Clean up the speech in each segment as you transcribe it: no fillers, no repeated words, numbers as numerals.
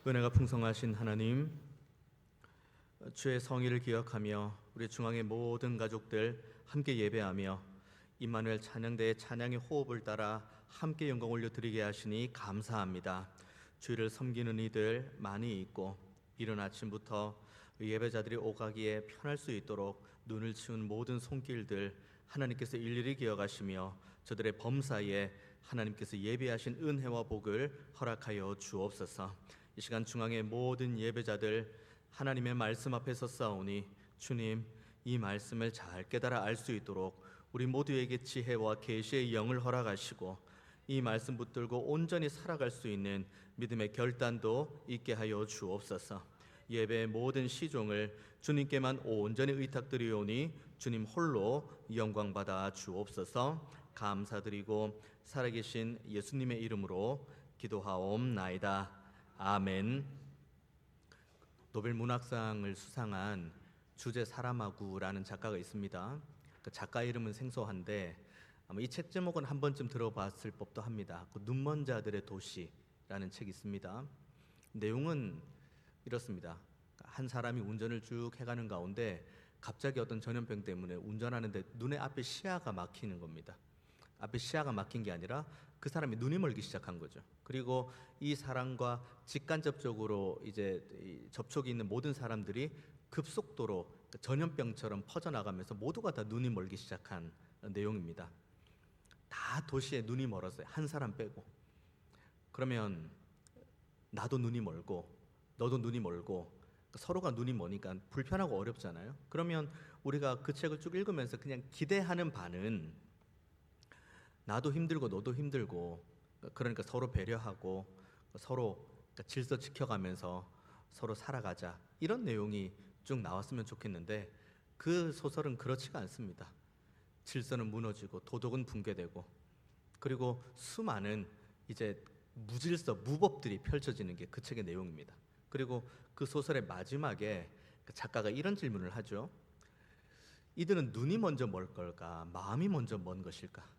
은혜가 풍성하신 하나님, 주의 성의를 기억하며 우리 중앙의 모든 가족들 함께 예배하며 임마누엘 찬양대의 찬양의 호흡을 따라 함께 영광 올려드리게 하시니 감사합니다. 주를 섬기는 이들 많이 있고 이른 아침부터 예배자들이 오가기에 편할 수 있도록 눈을 치운 모든 손길들 하나님께서 일일이 기억하시며 저들의 범사에 하나님께서 예비하신 은혜와 복을 허락하여 주옵소서. 이 시간 중앙의 모든 예배자들 하나님의 말씀 앞에 섰사오니 주님, 이 말씀을 잘 깨달아 알 수 있도록 우리 모두에게 지혜와 계시의 영을 허락하시고 이 말씀 붙들고 온전히 살아갈 수 있는 믿음의 결단도 있게 하여 주옵소서. 예배의 모든 시종을 주님께만 온전히 의탁드리오니 주님 홀로 영광 받아 주옵소서. 감사드리고 살아계신 예수님의 이름으로 기도하옵나이다. 아멘. 노벨 문학상을 수상한 주제 사라마구라는 작가가 있습니다. 그 작가 이름은 생소한데 아마 이 책 제목은 한 번쯤 들어봤을 법도 합니다. 그 눈먼 자들의 도시라는 책이 있습니다. 내용은 이렇습니다. 한 사람이 운전을 쭉 해가는 가운데 갑자기 어떤 전염병 때문에 운전하는데 눈에 앞에 시야가 막히는 겁니다. 앞에 시야가 막힌 게 아니라 그 사람이 눈이 멀기 시작한 거죠. 그리고 이 사람과 직간접적으로 이제 접촉이 있는 모든 사람들이 급속도로 전염병처럼 퍼져나가면서 모두가 다 눈이 멀기 시작한 내용입니다. 다 도시에 눈이 멀었어요. 한 사람 빼고. 그러면 나도 눈이 멀고 너도 눈이 멀고 서로가 눈이 머니까 불편하고 어렵잖아요. 그러면 우리가 그 책을 쭉 읽으면서 그냥 기대하는 바는 나도 힘들고 너도 힘들고 그러니까 서로 배려하고 서로 질서 지켜가면서 서로 살아가자, 이런 내용이 쭉 나왔으면 좋겠는데 그 소설은 그렇지가 않습니다. 질서는 무너지고 도덕은 붕괴되고 그리고 수많은 이제 무질서 무법들이 펼쳐지는 게 그 책의 내용입니다. 그리고 그 소설의 마지막에 그 작가가 이런 질문을 하죠. 이들은 눈이 먼저 멀 걸까, 마음이 먼저 먼 것일까?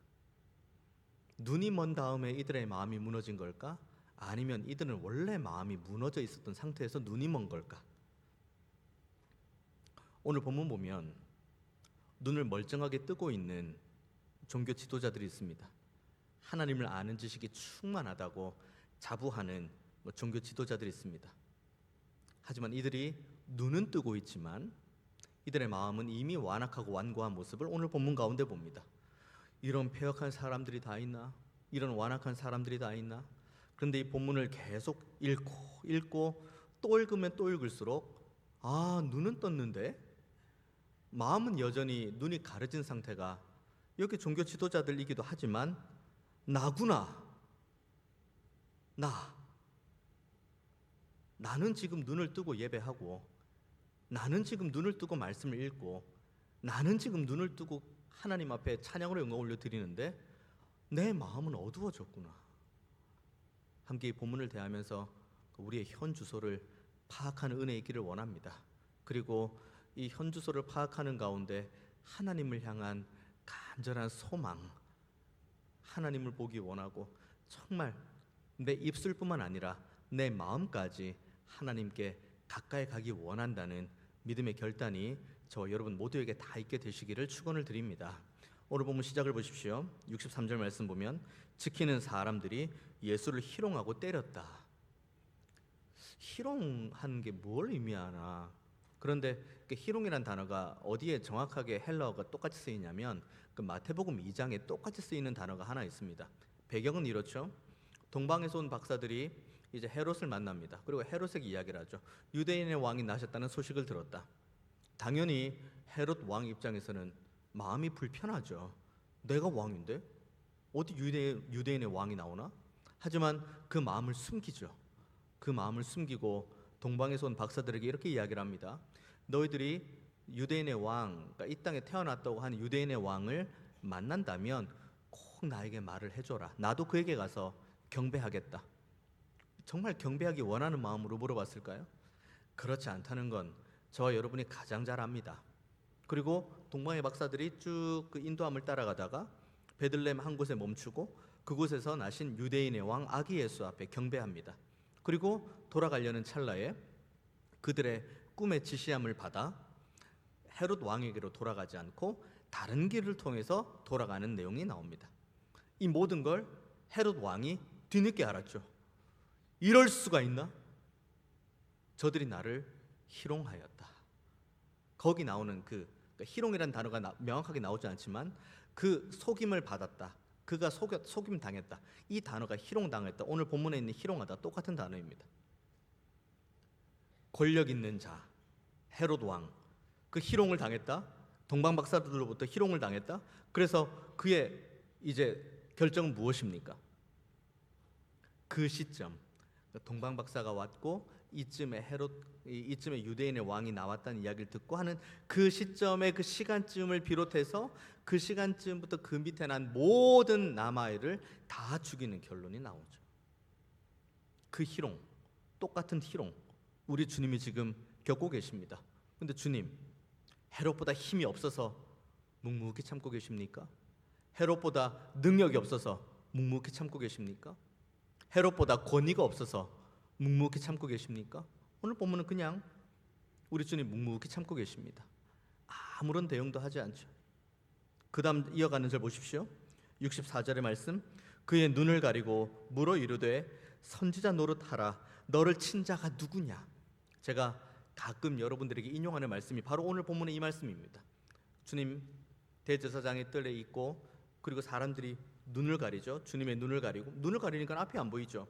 눈이 먼 다음에 이들의 마음이 무너진 걸까? 아니면 이들은 원래 마음이 무너져 있었던 상태에서 눈이 먼 걸까? 오늘 본문 보면 눈을 멀쩡하게 뜨고 있는 종교 지도자들이 있습니다. 하나님을 아는 지식이 충만하다고 자부하는 종교 지도자들이 있습니다. 하지만 이들이 눈은 뜨고 있지만 이들의 마음은 이미 완악하고 완고한 모습을 오늘 본문 가운데 봅니다. 이런 패역한 사람들이 다 있나? 이런 완악한 사람들이 다 있나? 그런데 이 본문을 계속 읽고 또 읽으면 또 읽을수록 눈은 떴는데 마음은 여전히 눈이 가려진 상태가 여기 종교 지도자들이기도 하지만 나구나. 나는 지금 눈을 뜨고 예배하고 나는 지금 눈을 뜨고 말씀을 읽고 나는 지금 눈을 뜨고 하나님 앞에 찬양으로 영광 올려드리는데 내 마음은 어두워졌구나. 함께 이 본문을 대하면서 우리의 현 주소를 파악하는 은혜 있기를 원합니다. 그리고 이 현 주소를 파악하는 가운데 하나님을 향한 간절한 소망, 하나님을 보기 원하고 정말 내 입술뿐만 아니라 내 마음까지 하나님께 가까이 가기 원한다는 믿음의 결단이 저와 여러분 모두에게 다 있게 되시기를 축원을 드립니다. 오늘 본문 시작을 보십시오. 63절 말씀 보면 지키는 사람들이 예수를 희롱하고 때렸다. 희롱하는 게 뭘 의미하나? 그런데 그 희롱이란 단어가 어디에 정확하게 헬라어가 똑같이 쓰이냐면 그 마태복음 2장에 똑같이 쓰이는 단어가 하나 있습니다. 배경은 이렇죠. 동방에서 온 박사들이 이제 헤롯을 만납니다. 그리고 헤롯에게 이야기를 하죠. 유대인의 왕이 나셨다는 소식을 들었다. 당연히 헤롯 왕 입장에서는 마음이 불편하죠. 내가 왕인데 어디 유대인의 왕이 나오나? 하지만 그 마음을 숨기죠. 그 마음을 숨기고 동방에서 온 박사들에게 이렇게 이야기를 합니다. 너희들이 유대인의 왕, 그러니까 이 땅에 태어났다고 하는 유대인의 왕을 만난다면 꼭 나에게 말을 해줘라. 나도 그에게 가서 경배하겠다. 정말 경배하기 원하는 마음으로 물어봤을까요? 그렇지 않다는 건 저와 여러분이 가장 잘 압니다. 그리고 동방의 박사들이 쭉 그 인도함을 따라가다가 베들레헴 한 곳에 멈추고 그곳에서 나신 유대인의 왕 아기 예수 앞에 경배합니다. 그리고 돌아가려는 찰나에 그들의 꿈의 지시함을 받아 헤롯 왕에게로 돌아가지 않고 다른 길을 통해서 돌아가는 내용이 나옵니다. 이 모든 걸 헤롯 왕이 뒤늦게 알았죠. 이럴 수가 있나? 저들이 나를 희롱하였다. 거기 나오는 희롱이라는 단어가 명확하게 나오지 않지만 그 속임을 받았다. 그가 속임 당했다. 이 단어가 희롱당했다. 오늘 본문에 있는 희롱하다 똑같은 단어입니다. 권력 있는 자 헤롯 왕, 그 희롱을 당했다. 동방 박사들로부터 희롱을 당했다. 그래서 그의 이제 결정은 무엇입니까? 그 시점 동방 박사가 왔고 이쯤에 유대인의 왕이 나왔다는 이야기를 듣고 하는 그 시점의 그 시간쯤을 비롯해서 그 시간쯤부터 그 밑에 난 모든 남아이를 다 죽이는 결론이 나오죠. 그 희롱, 똑같은 희롱 우리 주님이 지금 겪고 계십니다. 근데 주님, 헤롯보다 힘이 없어서 묵묵히 참고 계십니까? 헤롯보다 능력이 없어서 묵묵히 참고 계십니까? 헤롯보다 권위가 없어서 묵묵히 참고 계십니까? 오늘 본문은 그냥 우리 주님 묵묵히 참고 계십니다. 아무런 대응도 하지 않죠. 그 다음 이어가는 절 보십시오. 64절의 말씀, 그의 눈을 가리고 물어 이르되 선지자 노릇하라. 너를 친 자가 누구냐? 제가 가끔 여러분들에게 인용하는 말씀이 바로 오늘 본문의 이 말씀입니다. 주님 대제사장의 뜰에 있고 그리고 사람들이 눈을 가리죠. 주님의 눈을 가리고, 눈을 가리니까 앞이 안 보이죠.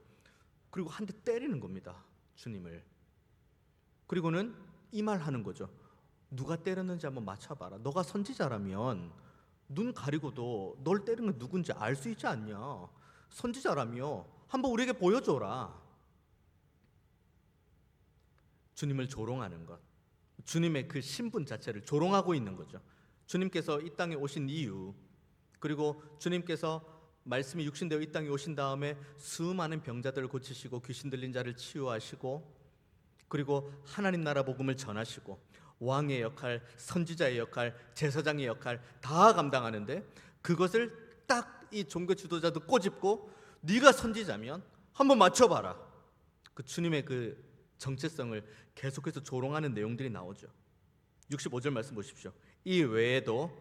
그리고 한 대 때리는 겁니다, 주님을. 그리고는 이 말 하는 거죠. 누가 때렸는지 한번 맞춰봐라. 너가 선지자라면 눈 가리고도 널 때리는 건 누군지 알 수 있지 않냐? 선지자라며 한번 우리에게 보여줘라. 주님을 조롱하는 것, 주님의 그 신분 자체를 조롱하고 있는 거죠. 주님께서 이 땅에 오신 이유, 그리고 주님께서 말씀이 육신되어 이 땅에 오신 다음에 수많은 병자들을 고치시고 귀신 들린 자를 치유하시고 그리고 하나님 나라 복음을 전하시고 왕의 역할, 선지자의 역할, 제사장의 역할 다 감당하는데 그것을 딱 이 종교 지도자도 꼬집고 네가 선지자면 한번 맞춰봐라. 그 주님의 그 정체성을 계속해서 조롱하는 내용들이 나오죠. 65절 말씀 보십시오. 이 외에도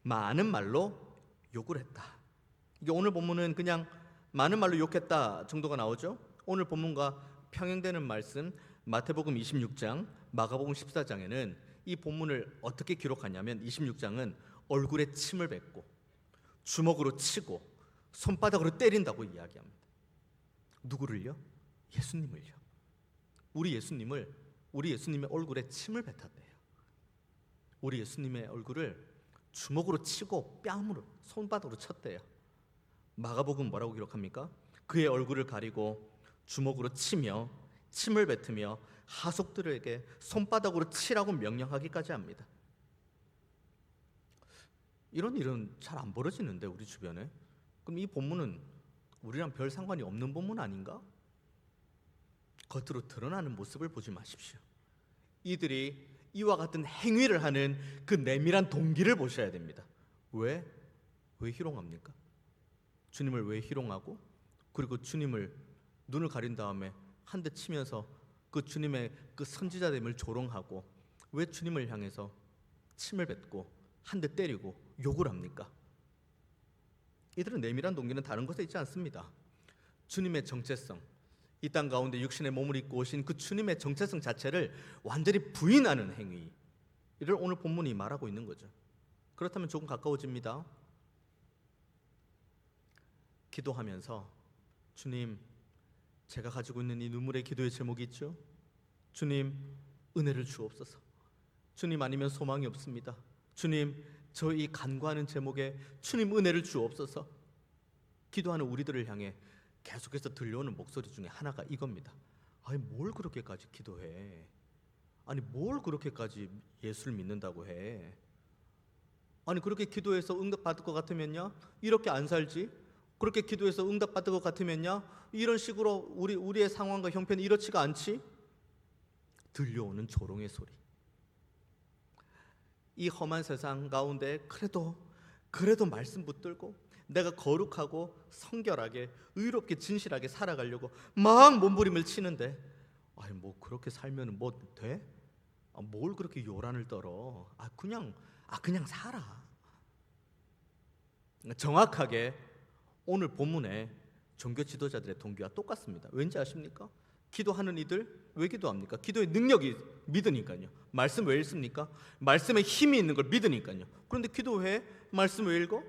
많은 말로 욕을 했다. 이게 오늘 본문은 그냥 많은 말로 욕했다 정도가 나오죠. 오늘 본문과 평행되는 말씀 마태복음 26장, 마가복음 14장에는 이 본문을 어떻게 기록하냐면 26장은 얼굴에 침을 뱉고 주먹으로 치고 손바닥으로 때린다고 이야기합니다. 누구를요? 예수님을요. 우리 예수님의 얼굴에 침을 뱉었대요. 우리 예수님의 얼굴을 주먹으로 치고 뺨으로 손바닥으로 쳤대요. 마가복음 뭐라고 기록합니까? 그의 얼굴을 가리고 주먹으로 치며 침을 뱉으며 하속들에게 손바닥으로 치라고 명령하기까지 합니다. 이런 일은 잘 안 벌어지는데 우리 주변에. 그럼 이 본문은 우리랑 별 상관이 없는 본문 아닌가? 겉으로 드러나는 모습을 보지 마십시오. 이들이 이와 같은 행위를 하는 그 내밀한 동기를 보셔야 됩니다. 왜 희롱합니까? 주님을 왜 희롱하고 그리고 주님을 눈을 가린 다음에 한 대 치면서 그 주님의 그 선지자됨을 조롱하고 왜 주님을 향해서 침을 뱉고 한 대 때리고 욕을 합니까? 이들은 내밀한 동기는 다른 것에 있지 않습니다. 주님의 정체성, 이 땅 가운데 육신의 몸을 입고 오신 그 주님의 정체성 자체를 완전히 부인하는 행위, 이를 오늘 본문이 말하고 있는 거죠. 그렇다면 조금 가까워집니다. 기도하면서 주님, 제가 가지고 있는 이 눈물의 기도의 제목이 있죠. 주님, 은혜를 주옵소서. 주님, 아니면 소망이 없습니다. 주님, 저 이 간구하는 제목에 주님 은혜를 주옵소서. 기도하는 우리들을 향해 계속해서 들려오는 목소리 중에 하나가 이겁니다. 아니, 뭘 그렇게까지 기도해? 아니, 뭘 그렇게까지 예수를 믿는다고 해? 아니, 그렇게 기도해서 응답받을 것 같으면요, 이렇게 안 살지? 그렇게 기도해서 응답받을 것 같으면요, 이런 식으로 우리의 상황과 형편이 이렇지가 않지? 들려오는 조롱의 소리. 이 험한 세상 가운데 그래도 말씀 붙들고 내가 거룩하고 성결하게 의롭게 진실하게 살아가려고 막 몸부림을 치는데, 아니 뭐 그렇게 살면 뭐 돼? 뭘 그렇게 요란을 떨어? 그냥 살아. 정확하게 오늘 본문에 종교 지도자들의 동기와 똑같습니다. 왠지 아십니까? 기도하는 이들 왜 기도합니까? 기도의 능력이 믿으니까요. 말씀 왜 읽습니까? 말씀에 힘이 있는 걸 믿으니까요. 그런데 기도해? 말씀 왜 읽어?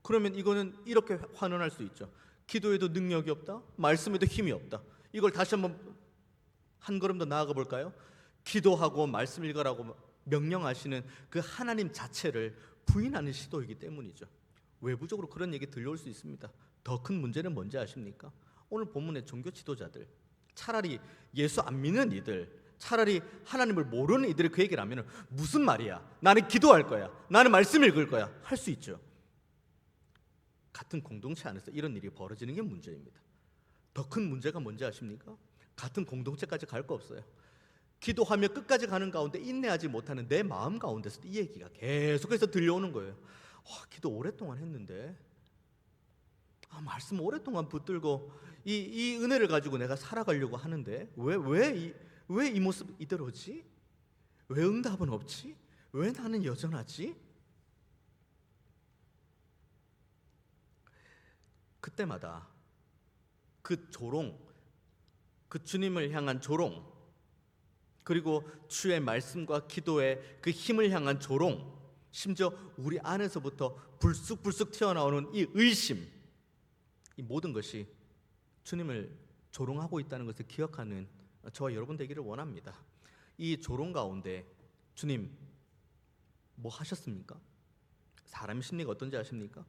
그러면 이거는 이렇게 환원할 수 있죠. 기도에도 능력이 없다, 말씀에도 힘이 없다. 이걸 다시 한번 한 걸음 더 나아가 볼까요? 기도하고 말씀 읽으라고 명령하시는 그 하나님 자체를 부인하는 시도이기 때문이죠. 외부적으로 그런 얘기 들려올 수 있습니다. 더 큰 문제는 뭔지 아십니까? 오늘 본문의 종교 지도자들, 차라리 예수 안 믿는 이들, 차라리 하나님을 모르는 이들이 그 얘기를 하면 무슨 말이야, 나는 기도할 거야, 나는 말씀 읽을 거야 할 수 있죠. 같은 공동체 안에서 이런 일이 벌어지는 게 문제입니다. 더 큰 문제가 뭔지 아십니까? 같은 공동체까지 갈 거 없어요. 기도하며 끝까지 가는 가운데 인내하지 못하는 내 마음 가운데서 이 얘기가 계속해서 들려오는 거예요. 기도 오랫동안 했는데, 말씀 오랫동안 붙들고 이 은혜를 가지고 내가 살아가려고 하는데 왜 이 모습 이대로지? 왜 응답은 없지? 왜 나는 여전하지? 그때마다 그 조롱, 그 주님을 향한 조롱, 그리고 주의 말씀과 기도의 그 힘을 향한 조롱, 심지어 우리 안에서부터 불쑥불쑥 튀어나오는 이 의심, 이 모든 것이 주님을 조롱하고 있다는 것을 기억하는 저와 여러분 되기를 원합니다. 이 조롱 가운데 주님 뭐 하셨습니까? 사람의 심리가 어떤지 아십니까?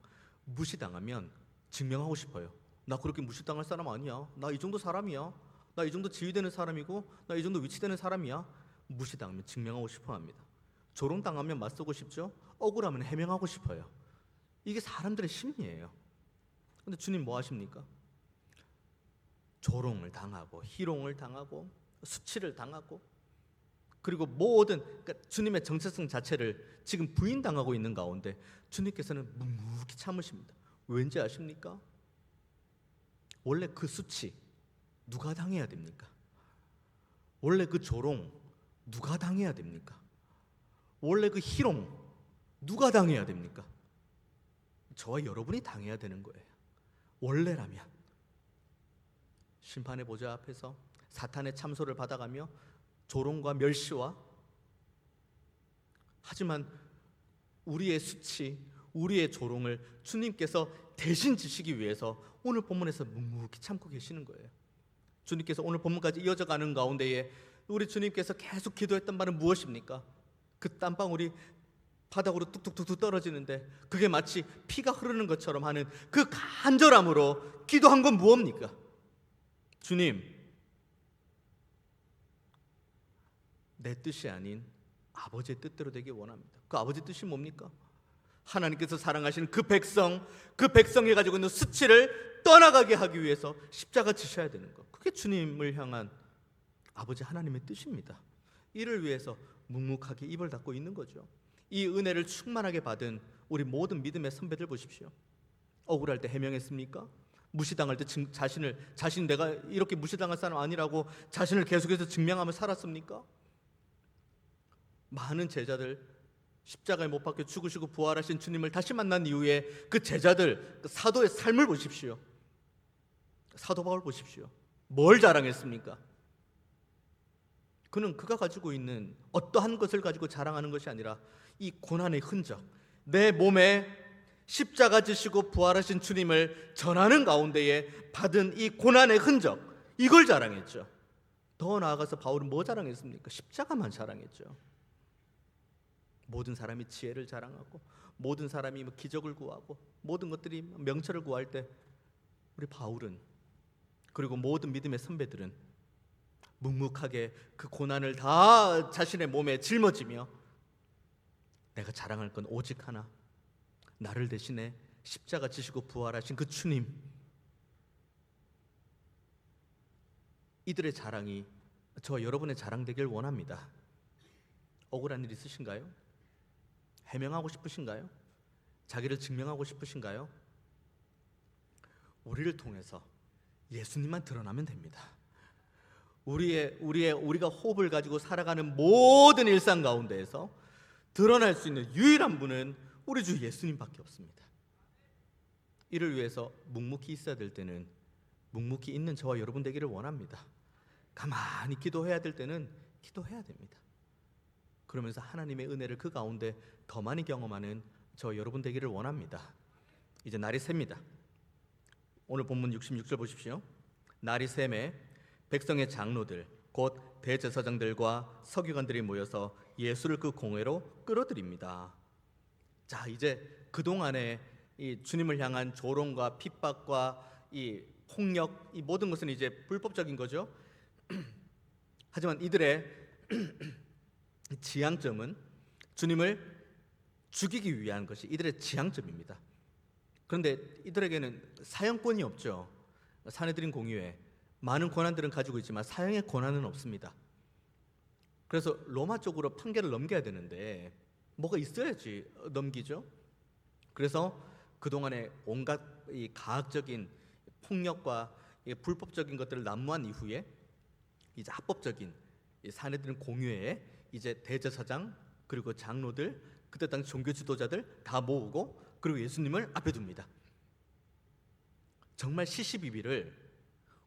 무시당하면 증명하고 싶어요. 나 그렇게 무시당할 사람 아니야. 나 이 정도 사람이야. 나 이 정도 지위되는 사람이고 나 이 정도 위치되는 사람이야. 무시당하면 증명하고 싶어합니다. 조롱당하면 맞서고 싶죠. 억울하면 해명하고 싶어요. 이게 사람들의 심리예요. 근데 주님 뭐 하십니까? 조롱을 당하고 희롱을 당하고 수치를 당하고, 그리고 모든, 그러니까 주님의 정체성 자체를 지금 부인당하고 있는 가운데 주님께서는 묵묵히 참으십니다. 왠지 아십니까? 원래 그 수치 누가 당해야 됩니까? 원래 그 조롱 누가 당해야 됩니까? 원래 그 희롱 누가 당해야 됩니까? 저와 여러분이 당해야 되는 거예요. 원래라면 심판의 보좌 앞에서 사탄의 참소를 받아가며 조롱과 멸시와, 하지만 우리의 수치, 우리의 조롱을 주님께서 대신 지시기 위해서 오늘 본문에서 묵묵히 참고 계시는 거예요. 주님께서 오늘 본문까지 이어져 가는 가운데에 우리 주님께서 계속 기도했던 말은 무엇입니까? 그 땀방울이 바닥으로 뚝뚝뚝뚝 떨어지는데 그게 마치 피가 흐르는 것처럼 하는 그 간절함으로 기도한 건 무엇입니까? 주님, 내 뜻이 아닌 아버지의 뜻대로 되길 원합니다. 그 아버지의 뜻이 뭡니까? 하나님께서 사랑하시는 그 백성이 가지고 있는 수치를 떠나가게 하기 위해서 십자가 지셔야 되는 것. 그게 주님을 향한 아버지 하나님의 뜻입니다. 이를 위해서 묵묵하게 입을 닫고 있는 거죠. 이 은혜를 충만하게 받은 우리 모든 믿음의 선배들 보십시오. 억울할 때 해명했습니까? 무시당할 때 자신 내가 이렇게 무시당할 사람 아니라고 자신을 계속해서 증명하며 살았습니까? 많은 제자들, 십자가에 못 박혀 죽으시고 부활하신 주님을 다시 만난 이후에 그 제자들, 그 사도의 삶을 보십시오. 사도 바울 보십시오. 뭘 자랑했습니까? 그는 그가 가지고 있는 어떠한 것을 가지고 자랑하는 것이 아니라 이 고난의 흔적, 내 몸에 십자가 지시고 부활하신 주님을 전하는 가운데에 받은 이 고난의 흔적, 이걸 자랑했죠. 더 나아가서 바울은 뭐 자랑했습니까? 십자가만 자랑했죠. 모든 사람이 지혜를 자랑하고 모든 사람이 기적을 구하고 모든 것들이 명철을 구할 때 우리 바울은, 그리고 모든 믿음의 선배들은 묵묵하게 그 고난을 다 자신의 몸에 짊어지며 내가 자랑할 건 오직 하나, 나를 대신해 십자가 지시고 부활하신 그 주님. 이들의 자랑이 저와 여러분의 자랑 되길 원합니다. 억울한 일 있으신가요? 해명하고 싶으신가요? 자기를 증명하고 싶으신가요? 우리를 통해서 예수님만 드러나면 됩니다. 우리가 호흡을 가지고 살아가는 모든 일상 가운데에서 드러날 수 있는 유일한 분은 우리 주 예수님밖에 없습니다. 이를 위해서 묵묵히 있어야 될 때는 묵묵히 있는 저와 여러분 되기를 원합니다. 가만히 기도해야 될 때는 기도해야 됩니다. 그러면서 하나님의 은혜를 그 가운데 더 많이 경험하는 저와 여러분 되기를 원합니다. 이제 날이 셉니다. 오늘 본문 66절 보십시오. 날이 샘에 백성의 장로들 곧 대제사장들과 서기관들이 모여서 예수를 그 공회로 끌어들입니다. 자, 이제 그동안에 이 주님을 향한 조롱과 핍박과 이 폭력, 이 모든 것은 이제 불법적인 거죠. 하지만 이들의 지향점은 주님을 죽이기 위한 것이 이들의 지향점입니다. 그런데 이들에게는 사형권이 없죠. 사내들인 공의회 많은 권한들은 가지고 있지만 사형의 권한은 없습니다. 그래서 로마 쪽으로 판결을 넘겨야 되는데 뭐가 있어야지 넘기죠. 그래서 그동안에 온갖 이 가학적인 폭력과 이 불법적인 것들을 난무한 이후에 이제 합법적인 이 사내들인 공의회에 이제 대제사장 그리고 장로들 그때 당시 종교 지도자들 다 모으고 그리고 예수님을 앞에 둡니다. 정말 시시비비를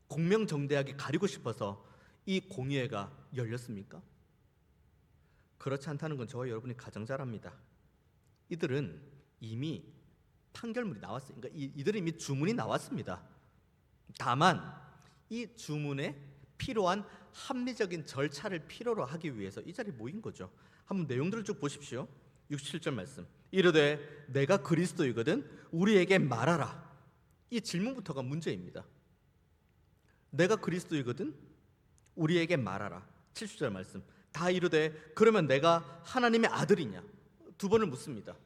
공명정대하게 가리고 싶어서 이 공의회가 열렸습니까? 그렇지 않다는 건 저와 여러분이 가장 잘 압니다. 이들은 이미 판결문이 나왔어요. 그러니까 이들은 이미 주문이 나왔습니다. 다만 이 주문에 필요한 합리적인 절차를 필요로 하기 위해서 이 자리에 모인 거죠. 한번 내용들을 쭉 보십시오. 67절 말씀. 이르되 내가 그리스도이거든 우리에게 말하라. 이 질문부터가 문제입니다. 내가 그리스도이거든 우리에게 말하라. 70절 말씀. 다 이르되 그러면 내가 하나님의 아들이냐? 두 번을 묻습니다.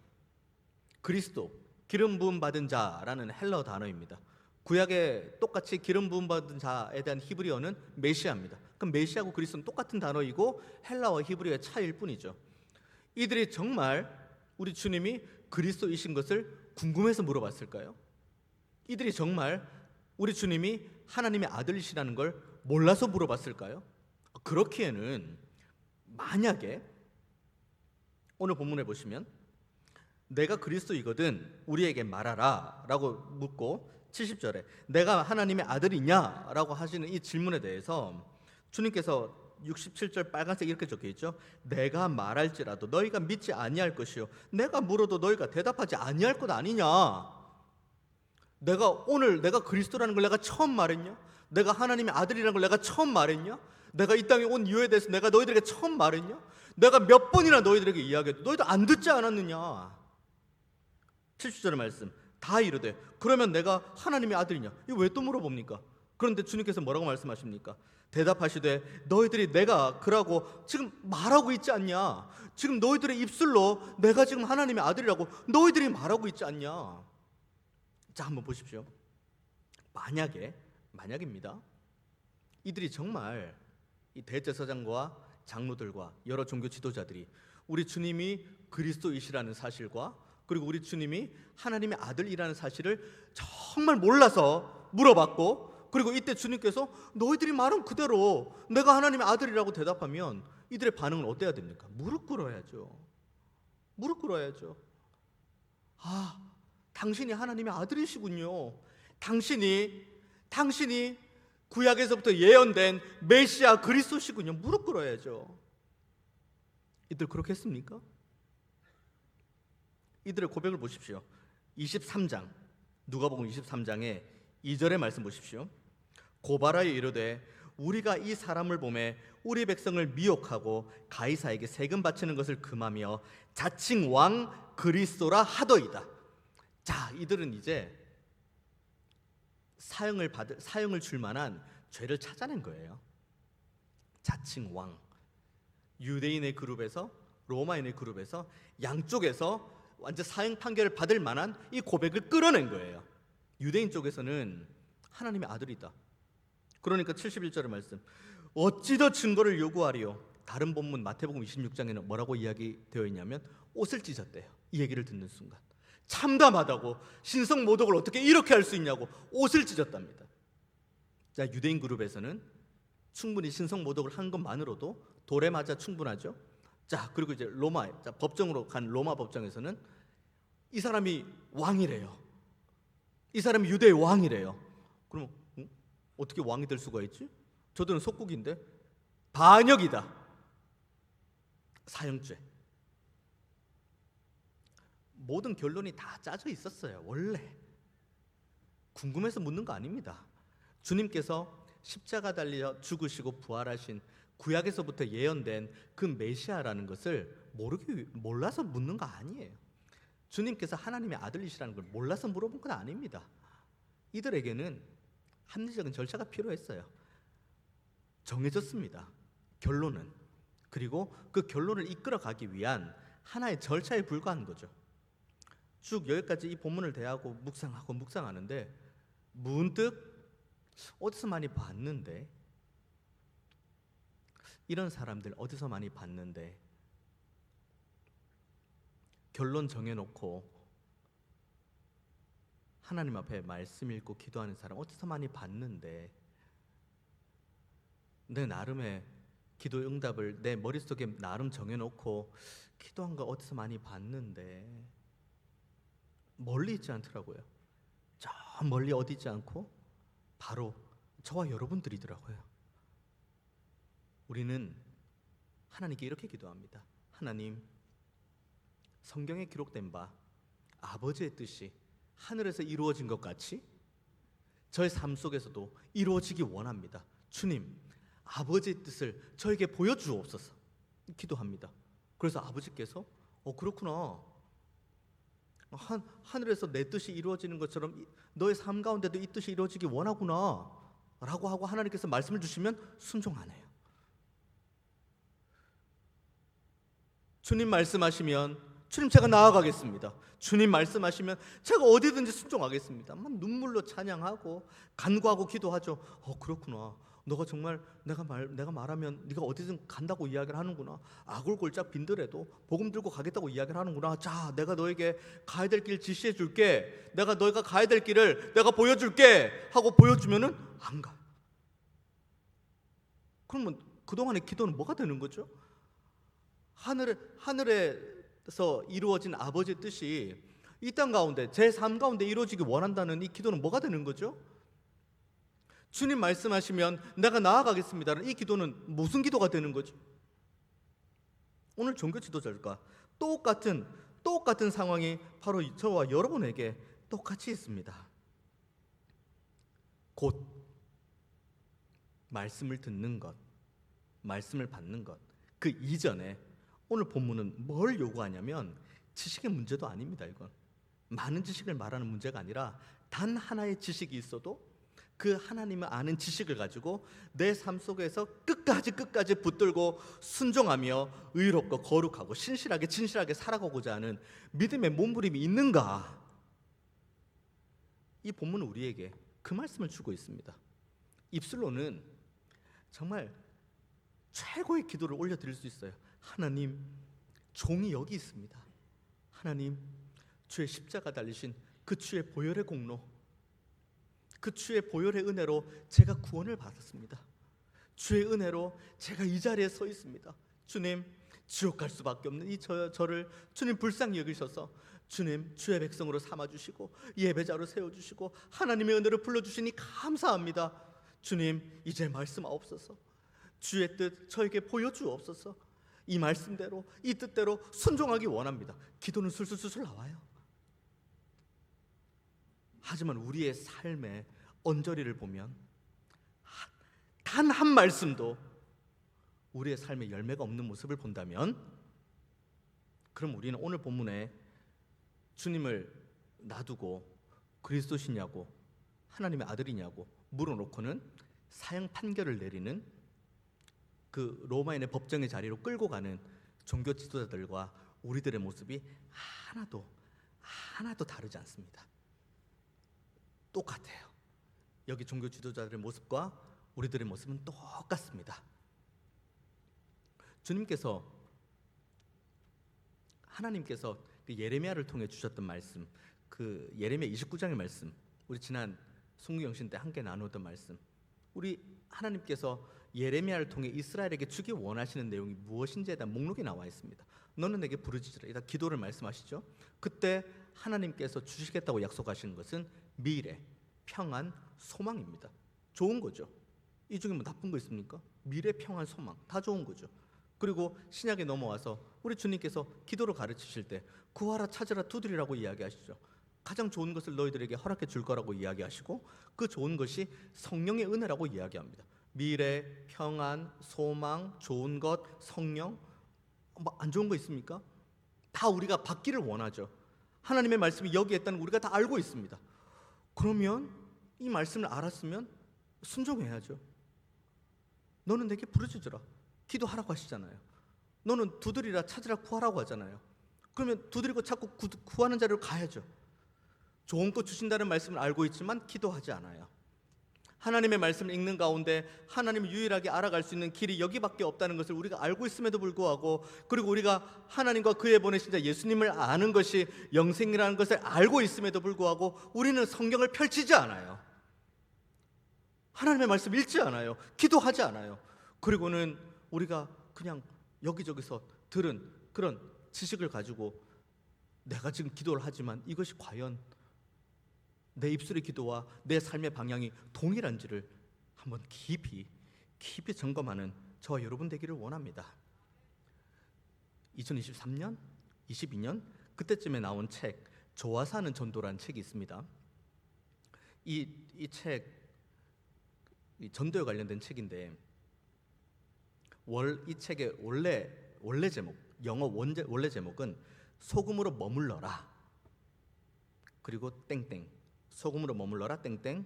그리스도, 기름 부음 받은 자라는 헬라어 단어입니다. 구약에 똑같이 기름 부음 받은 자에 대한 히브리어는 메시아입니다. 그럼 메시아하고 그리스도는 똑같은 단어이고 헬라어와 히브리어의 차이일 뿐이죠. 이들이 정말 우리 주님이 그리스도이신 것을 궁금해서 물어봤을까요? 이들이 정말 우리 주님이 하나님의 아들이시라는 걸 몰라서 물어봤을까요? 그렇기에는 만약에 오늘 본문에 보시면 내가 그리스도이거든 우리에게 말하라 라고 묻고 70절에 내가 하나님의 아들이냐 라고 하시는 이 질문에 대해서 주님께서 67절 빨간색 이렇게 적혀있죠. 내가 말할지라도 너희가 믿지 아니할 것이요 내가 물어도 너희가 대답하지 아니할 것 아니냐. 내가 그리스도라는 걸 내가 처음 말했냐? 내가 하나님의 아들이라는 걸 내가 처음 말했냐? 내가 이 땅에 온 이유에 대해서 내가 너희들에게 처음 말했냐? 내가 몇 번이나 너희들에게 이야기했도 너희들 안 듣지 않았느냐? 70절의 말씀 다 이르되 그러면 내가 하나님의 아들이냐? 이거 왜 또 물어봅니까? 그런데 주님께서 뭐라고 말씀하십니까? 대답하시되 너희들이 내가 그라고 지금 말하고 있지 않냐? 지금 너희들의 입술로 내가 지금 하나님의 아들이라고 너희들이 말하고 있지 않냐? 자, 한번 보십시오. 만약입니다. 이들이 정말 이 대제사장과 장로들과 여러 종교 지도자들이 우리 주님이 그리스도이시라는 사실과 그리고 우리 주님이 하나님의 아들이라는 사실을 정말 몰라서 물어봤고 그리고 이때 주님께서 너희들이 말한 그대로 내가 하나님의 아들이라고 대답하면 이들의 반응은 어때야 됩니까? 무릎 꿇어야죠. 아, 당신이 하나님의 아들이시군요. 당신이 구약에서부터 예언된 메시아 그리스도시군요. 무릎 꿇어야죠. 이들 그렇게 했습니까? 이들의 고백을 보십시오. 23장 누가복음 23장의 2절의 말씀 보십시오. 고발하여 이르되 우리가 이 사람을 보매 우리 백성을 미혹하고 가이사에게 세금 바치는 것을 금하며 자칭 왕 그리스도라 하더이다. 자, 이들은 이제 사형을 줄 만한 죄를 찾아낸 거예요. 자칭 왕. 유대인의 그룹에서 로마인의 그룹에서 양쪽에서 완전 사형 판결을 받을 만한 이 고백을 끌어낸 거예요. 유대인 쪽에서는 하나님의 아들이다. 그러니까 71절의 말씀 어찌 더 증거를 요구하리요. 다른 본문 마태복음 26장에는 뭐라고 이야기되어 있냐면 옷을 찢었대요. 이 얘기를 듣는 순간 참담하다고, 신성 모독을 어떻게 이렇게 할 수 있냐고 옷을 찢었답니다. 자, 유대인 그룹에서는 충분히 신성 모독을 한 것만으로도 돌에 맞아 충분하죠. 자, 그리고 이제 법정으로 간 로마 법정에서는 이 사람이 왕이래요. 이 사람이 유대의 왕이래요. 그럼 어떻게 왕이 될 수가 있지? 저들은 속국인데. 반역이다. 사형죄. 모든 결론이 다 짜져 있었어요. 원래 궁금해서 묻는 거 아닙니다. 주님께서 십자가 달려 죽으시고 부활하신 구약에서부터 예언된 그 메시아라는 것을 몰라서 묻는 거 아니에요. 주님께서 하나님의 아들이시라는 걸 몰라서 물어본 건 아닙니다. 이들에게는 합리적인 절차가 필요했어요. 정해졌습니다. 결론은. 그리고 그 결론을 이끌어가기 위한 하나의 절차에 불과한 거죠. 쭉 여기까지 이 본문을 대하고 묵상하는데 문득 어디서 많이 봤는데, 이런 사람들 어디서 많이 봤는데, 결론 정해놓고 하나님 앞에 말씀 읽고 기도하는 사람 어디서 많이 봤는데, 내 나름의 기도 응답을 내 머릿속에 나름 정해놓고 기도한 거 어디서 많이 봤는데, 멀리 있지 않더라고요. 저 멀리 어디 있지 않고 바로 저와 여러분들이더라고요. 우리는 하나님께 이렇게 기도합니다. 하나님, 성경에 기록된 바 아버지의 뜻이 하늘에서 이루어진 것 같이 저의 삶 속에서도 이루어지기 원합니다. 주님, 아버지의 뜻을 저에게 보여주옵소서. 기도합니다. 그래서 아버지께서 그렇구나, 하늘에서 내 뜻이 이루어지는 것처럼 너의 삶 가운데도 이 뜻이 이루어지기 원하구나 라고 하고 하나님께서 말씀을 주시면 순종하네요. 주님 말씀하시면 주님 제가 나아가겠습니다. 주님 말씀하시면 제가 어디든지 순종하겠습니다. 막 눈물로 찬양하고 간구하고 기도하죠. 그렇구나, 너가 정말 내가 말하면 네가 어디든 간다고 이야기를 하는구나. 아골골짝 빈들에도 복음 들고 가겠다고 이야기를 하는구나. 자, 내가 너에게 가야 될 길 지시해 줄게. 너희가 가야 될 길을 내가 보여줄게 하고 보여주면은 안 가. 그러면 그동안의 기도는 뭐가 되는 거죠? 하늘에서 이루어진 아버지의 뜻이 이 땅 가운데, 제 삶 가운데 이루어지기 원한다는 이 기도는 뭐가 되는 거죠? 주님 말씀하시면 내가 나아가겠습니다라는 이 기도는 무슨 기도가 되는 거죠? 오늘 종교 지도자들과 똑같은 상황이 바로 저와 여러분에게 똑같이 있습니다. 곧 말씀을 듣는 것, 말씀을 받는 것, 그 이전에 오늘 본문은 뭘 요구하냐면 지식의 문제도 아닙니다. 이건 많은 지식을 말하는 문제가 아니라 단 하나의 지식이 있어도 그 하나님을 아는 지식을 가지고 내 삶 속에서 끝까지 붙들고 순종하며 의롭고 거룩하고 신실하게 진실하게 살아가고자 하는 믿음의 몸부림이 있는가? 이 본문은 우리에게 그 말씀을 주고 있습니다. 입술로는 정말 최고의 기도를 올려드릴 수 있어요. 하나님, 종이 여기 있습니다. 하나님, 주의 십자가 달리신 그 주의 보혈의 공로, 그 주의 보혈의 은혜로 제가 구원을 받았습니다. 주의 은혜로 제가 이 자리에 서 있습니다. 주님, 지옥 갈 수밖에 없는 저를 주님 불쌍히 여기셔서 주님 주의 백성으로 삼아주시고 예배자로 세워주시고 하나님의 은혜를 불러주시니 감사합니다. 주님, 이제 말씀하옵소서. 주의 뜻 저에게 보여주옵소서. 이 말씀대로, 이 뜻대로 순종하기 원합니다. 기도는 술술술술 나와요. 하지만 우리의 삶의 언저리를 보면 단 한 말씀도 우리의 삶에 열매가 없는 모습을 본다면, 그럼 우리는 오늘 본문에 주님을 놔두고 그리스도시냐고 하나님의 아들이냐고 물어놓고는 사형 판결을 내리는 그 로마인의 법정의 자리로 끌고 가는 종교 지도자들과 우리들의 모습이 하나도 다르지 않습니다. 똑같아요. 여기 종교 지도자들의 모습과 우리들의 모습은 똑같습니다. 하나님께서 그 예레미야를 통해 주셨던 말씀, 그 예레미야 29장의 말씀, 우리 지난 송구영신 때 함께 나누었던 말씀, 우리 하나님께서 예레미야를 통해 이스라엘에게 주기 원하시는 내용이 무엇인지에 대한 목록이 나와 있습니다. 너는 내게 부르짖으라. 이다 기도를 말씀하시죠. 그때 하나님께서 주시겠다고 약속하시는 것은 미래, 평안, 소망입니다. 좋은 거죠. 이 중에 뭐 나쁜 거 있습니까? 미래, 평안, 소망 다 좋은 거죠. 그리고 신약에 넘어와서 우리 주님께서 기도를 가르치실 때 구하라, 찾으라, 두드리라고 이야기하시죠. 가장 좋은 것을 너희들에게 허락해 줄 거라고 이야기하시고, 그 좋은 것이 성령의 은혜라고 이야기합니다. 미래, 평안, 소망, 좋은 것, 성령, 뭐 안 좋은 거 있습니까? 다 우리가 받기를 원하죠. 하나님의 말씀이 여기에 있다는 거 우리가 다 알고 있습니다. 그러면 이 말씀을 알았으면 순종해야죠. 너는 내게 부르짖으라, 기도하라고 하시잖아요. 너는 두드리라, 찾으라, 구하라고 하잖아요. 그러면 두드리고 찾고 구하는 자리로 가야죠. 좋은 것 주신다는 말씀을 알고 있지만 기도하지 않아요. 하나님의 말씀을 읽는 가운데 하나님을 유일하게 알아갈 수 있는 길이 여기밖에 없다는 것을 우리가 알고 있음에도 불구하고, 그리고 우리가 하나님과 그의 보내신 자 예수님을 아는 것이 영생이라는 것을 알고 있음에도 불구하고 우리는 성경을 펼치지 않아요. 하나님의 말씀 읽지 않아요. 기도하지 않아요. 그리고는 우리가 그냥 여기저기서 들은 그런 지식을 가지고 내가 지금 기도를 하지만 이것이 과연 내 입술의 기도와 내 삶의 방향이 동일한지를 한번 깊이 점검하는 저와 여러분 되기를 원합니다. 2023년, 22년 그때쯤에 나온 책 좋아 사는 전도라는 책이 있습니다. 이 책 전도에 관련된 책인데, 이 책의 원래 제목, 영어 원래 제목은 소금으로 머물러라, 그리고 땡땡, 소금으로 머물러라 땡땡.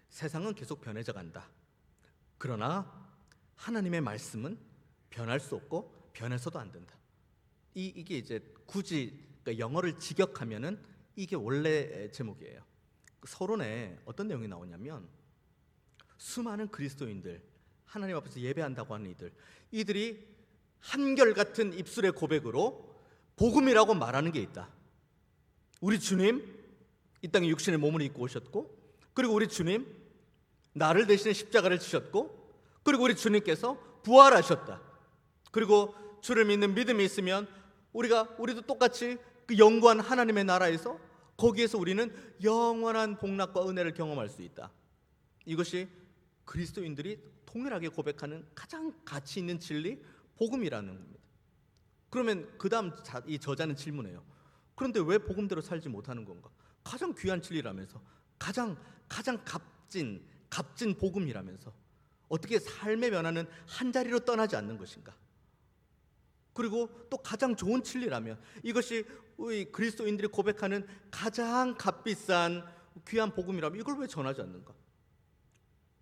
세상은 계속 변해져 간다. 그러나 하나님의 말씀은 변할 수 없고 변해서도 안 된다. 이게 이제 굳이 그러니까 영어를 직역하면은 이게 원래 제목이에요. 서론에 어떤 내용이 나오냐면, 수많은 그리스도인들, 하나님 앞에서 예배한다고 하는 이들이 한결같은 입술의 고백으로 복음이라고 말하는 게 있다. 우리 주님 이 땅에 육신의 몸을 입고 오셨고, 그리고 우리 주님 나를 대신해 십자가를 지셨고, 그리고 우리 주님께서 부활하셨다. 그리고 주를 믿는 믿음이 있으면 우리도 똑같이 그 영원한 하나님의 나라에서 거기에서 우리는 영원한 복락과 은혜를 경험할 수 있다. 이것이 그리스도인들이 통일하게 고백하는 가장 가치 있는 진리, 복음이라는 겁니다. 그러면 그 다음 이 저자는 질문해요. 그런데 왜 복음대로 살지 못하는 건가? 가장 귀한 진리라면서, 가장 값진 복음이라면서 어떻게 삶의 변화는 한 자리로 떠나지 않는 것인가? 그리고 또 가장 좋은 진리라면 이것이 우리 그리스도인들이 고백하는 가장 값비싼 귀한 복음이라면 이걸 왜 전하지 않는가?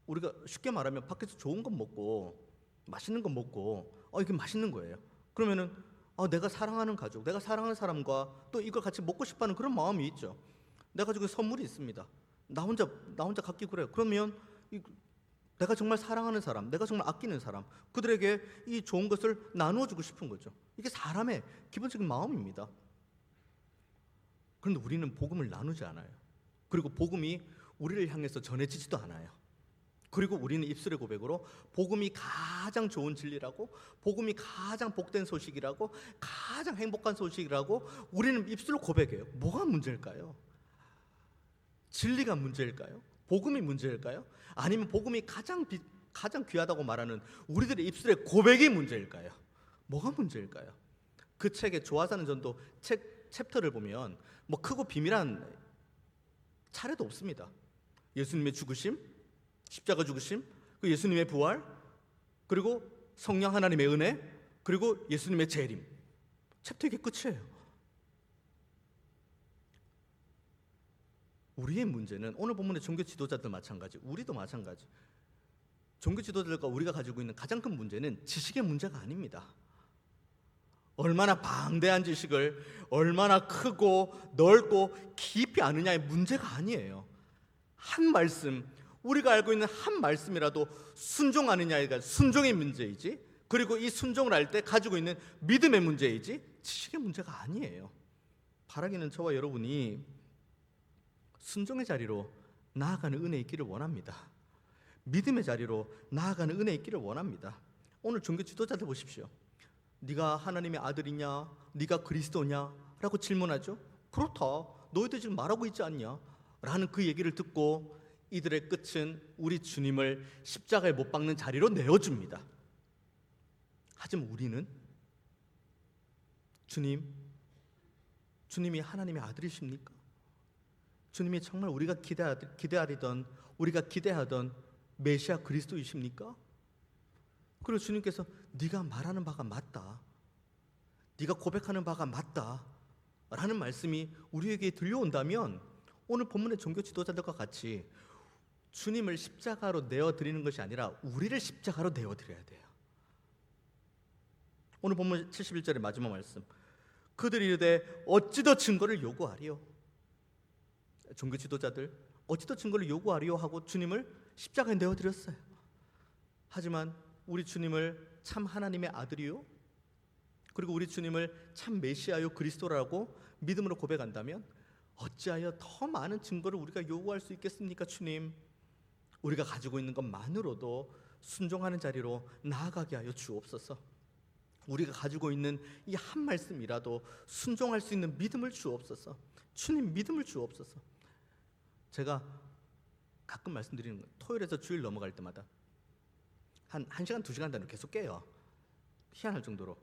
우리가 쉽게 말하면 밖에서 좋은 것 먹고 맛있는 것 먹고 이게 맛있는 거예요. 그러면은 내가 사랑하는 가족, 내가 사랑하는 사람과 또 이걸 같이 먹고 싶어하는 그런 마음이 있죠. 내가 지금 선물이 있습니다. 나 혼자 갖기 그래요. 그러면 내가 정말 사랑하는 사람, 내가 정말 아끼는 사람, 그들에게 이 좋은 것을 나누어 주고 싶은 거죠. 이게 사람의 기본적인 마음입니다. 그런데 우리는 복음을 나누지 않아요. 그리고 복음이 우리를 향해서 전해지지도 않아요. 그리고 우리는 입술의 고백으로 복음이 가장 좋은 진리라고, 복음이 가장 복된 소식이라고, 가장 행복한 소식이라고 우리는 입술로 고백해요. 뭐가 문제일까요? 진리가 문제일까요? 복음이 문제일까요? 아니면 복음이 가장 귀하다고 말하는 우리들의 입술의 고백이 문제일까요? 뭐가 문제일까요? 그 책의 좋아 사는 전도 챕터를 보면 뭐 크고 비밀한 차례도 없습니다. 예수님의 죽으심, 십자가 죽으심, 그 예수님의 부활, 그리고 성령 하나님의 은혜, 그리고 예수님의 재림. 챕터 이게 끝이에요. 우리의 문제는 오늘 본문의 종교 지도자들 마찬가지, 우리도 마찬가지. 종교 지도자들과 우리가 가지고 있는 가장 큰 문제는 지식의 문제가 아닙니다. 얼마나 방대한 지식을 얼마나 크고 넓고 깊이 아느냐의 문제가 아니에요. 한 말씀, 우리가 알고 있는 한 말씀이라도 순종하느냐가 순종의 문제이지, 그리고 이 순종을 할 때 가지고 있는 믿음의 문제이지 지식의 문제가 아니에요. 바라기는 저와 여러분이 순종의 자리로 나아가는 은혜 있기를 원합니다. 믿음의 자리로 나아가는 은혜 있기를 원합니다. 오늘 종교 지도자들 보십시오. 네가 하나님의 아들이냐? 네가 그리스도냐? 라고 질문하죠. 그렇다. 너희들 지금 말하고 있지 않냐? 라는 그 얘기를 듣고 이들의 끝은 우리 주님을 십자가에 못 박는 자리로 내어줍니다. 하지만 우리는 주님이 하나님의 아들이십니까? 주님이 정말 우리가 기대하던 메시아 그리스도이십니까? 그리고 주님께서 네가 말하는 바가 맞다, 네가 고백하는 바가 맞다 라는 말씀이 우리에게 들려온다면 오늘 본문의 종교 지도자들과 같이 주님을 십자가로 내어드리는 것이 아니라 우리를 십자가로 내어드려야 돼요. 오늘 본문 71절의 마지막 말씀, 그들이 이르되 어찌 더 증거를 요구하리요? 종교 지도자들 어찌 더 증거를 요구하리요 하고 주님을 십자가에 내어드렸어요. 하지만 우리 주님을 참 하나님의 아들이요, 그리고 우리 주님을 참 메시아요 그리스도라고 믿음으로 고백한다면 어찌하여 더 많은 증거를 우리가 요구할 수 있겠습니까? 주님, 우리가 가지고 있는 것만으로도 순종하는 자리로 나아가게 하여 주옵소서. 우리가 가지고 있는 이 한 말씀이라도 순종할 수 있는 믿음을 주옵소서. 주님, 믿음을 주옵소서. 제가 가끔 말씀드리는 거예요. 토요일에서 주일 넘어갈 때마다 한 1시간, 2시간 단위로 계속 깨요. 희한할 정도로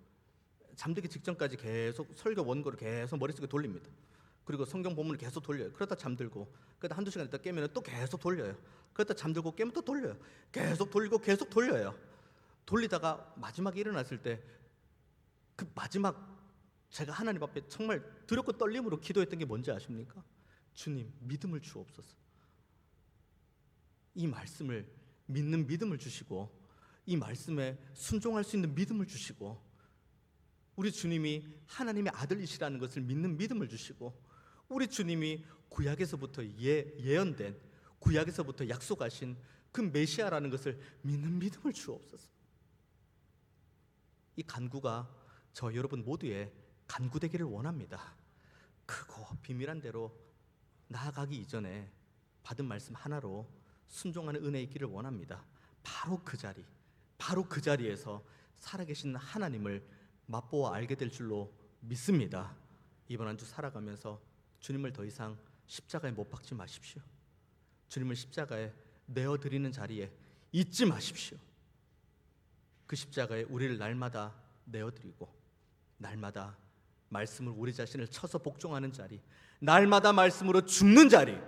잠들기 직전까지 계속 설교 원고를 계속 머릿속에 돌립니다. 그리고 성경 본문을 계속 돌려요. 그러다 잠들고, 그러다 한두 시간 있다 깨면 또 계속 돌려요. 그러다 잠들고 깨면 또 돌려요. 계속 돌리고 계속 돌려요. 돌리다가 마지막에 일어났을 때 그 마지막 제가 하나님 앞에 정말 두렵고 떨림으로 기도했던 게 뭔지 아십니까? 주님, 믿음을 주옵소서. 이 말씀을 믿는 믿음을 주시고, 이 말씀에 순종할 수 있는 믿음을 주시고, 우리 주님이 하나님의 아들이시라는 것을 믿는 믿음을 주시고, 우리 주님이 구약에서부터 예언된, 구약에서부터 약속하신 그 메시아라는 것을 믿는 믿음을 주옵소서. 이 간구가 저 여러분 모두의 간구되기를 원합니다. 크고 비밀한 대로 나아가기 이전에 받은 말씀 하나로 순종하는 은혜 있기를 원합니다. 바로 그 자리에서 살아계신 하나님을 맛보아 알게 될 줄로 믿습니다. 이번 한 주 살아가면서 주님을 더 이상 십자가에 못 박지 마십시오. 주님을 십자가에 내어드리는 자리에 잊지 마십시오. 그 십자가에 우리를 날마다 내어드리고, 날마다 말씀을 우리 자신을 쳐서 복종하는 자리, 날마다 말씀으로 죽는 자리,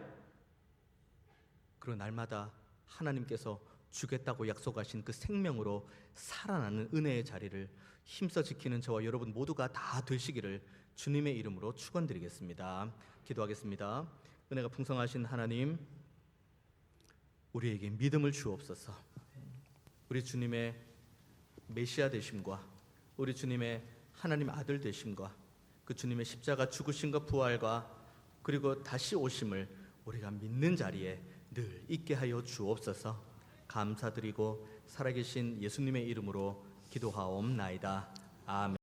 그리고 날마다 하나님께서 주겠다고 약속하신 그 생명으로 살아나는 은혜의 자리를 힘써 지키는 저와 여러분 모두가 다 되시기를 주님의 이름으로 축원드리겠습니다. 기도하겠습니다. 은혜가 풍성하신 하나님, 우리에게 믿음을 주옵소서. 우리 주님의 메시아 되심과 우리 주님의 하나님 아들 되심과 그 주님의 십자가 죽으심과 부활과 그리고 다시 오심을 우리가 믿는 자리에 늘 있게 하여 주옵소서. 감사드리고 살아계신 예수님의 이름으로 기도하옵나이다. 아멘.